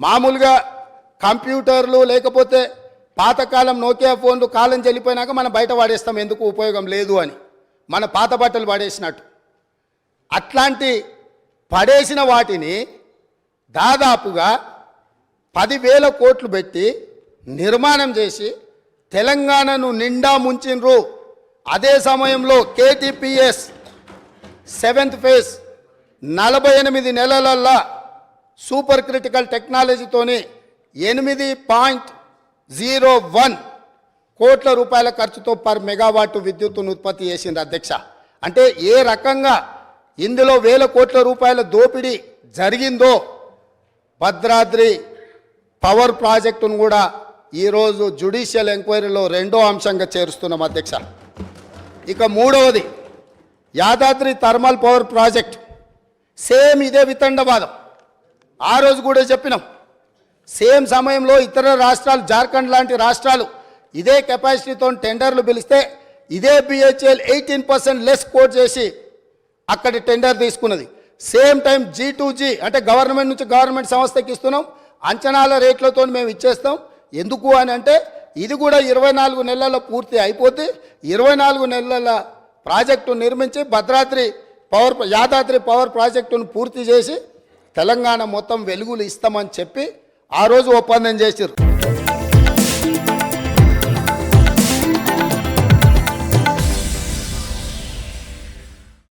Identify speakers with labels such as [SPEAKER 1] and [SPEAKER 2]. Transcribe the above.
[SPEAKER 1] మామూలుగా కంప్యూటర్లు లేకపోతే పాతకాలం నోకియా ఫోన్లు కాలం చెల్లిపోయినాక మనం బయట వాడేస్తాం, ఎందుకు ఉపయోగం లేదు అని, మన పాత బట్టలు పడేసినట్టు. అట్లాంటి పడేసిన వాటిని దాదాపుగా 10,000 కోట్లు పెట్టి నిర్మాణం చేసి తెలంగాణను నిండా ముంచిండ్రు. అదే సమయంలో కేటీపీఎస్ 7th ఫేజ్ 48 నెలలల్లా సూపర్ క్రిటికల్ టెక్నాలజీతోని 8.01 కోట్ల రూపాయల ఖర్చుతో పర్ మెగావాట్ విద్యుత్తును ఉత్పత్తి చేసింది అధ్యక్ష. అంటే ఏ రకంగా ఇందులో 1,000 కోట్ల రూపాయల దోపిడీ జరిగిందో భద్రాద్రి పవర్ ప్రాజెక్టును కూడా ఈరోజు జ్యుడిషియల్ ఎంక్వైరీలో 2వ అంశంగా చేరుస్తున్నాం అధ్యక్ష. ఇక 3వది Yadadri thermal power project. Same ఇదే వితండవాదం. ఆ రోజు కూడా చెప్పినాం. సేమ్ సమయంలో ఇతర రాష్ట్రాలు, జార్ఖండ్ లాంటి రాష్ట్రాలు ఇదే కెపాసిటీతో టెండర్లు పిలిస్తే ఇదే బిహెచ్ఎల్ 18% లెస్ కోట్ చేసి అక్కడి టెండర్ తీసుకున్నది. సేమ్ టైం G2G అంటే గవర్నమెంట్ నుంచి గవర్నమెంట్ సంస్థకి ఇస్తున్నాం, అంచనాల రేట్లతో మేము ఇచ్చేస్తాం. ఎందుకు అని అంటే ఇది కూడా 24 నెలల్లో పూర్తి అయిపోతే 24 నెలల ప్రాజెక్టు నిర్మించి యాదాద్రి పవర్ ప్రాజెక్టును పూర్తి చేసి తెలంగాణ మొత్తం వెలుగులు ఇస్తామని చెప్పి ఆ రోజు ఒప్పందం చేశారు.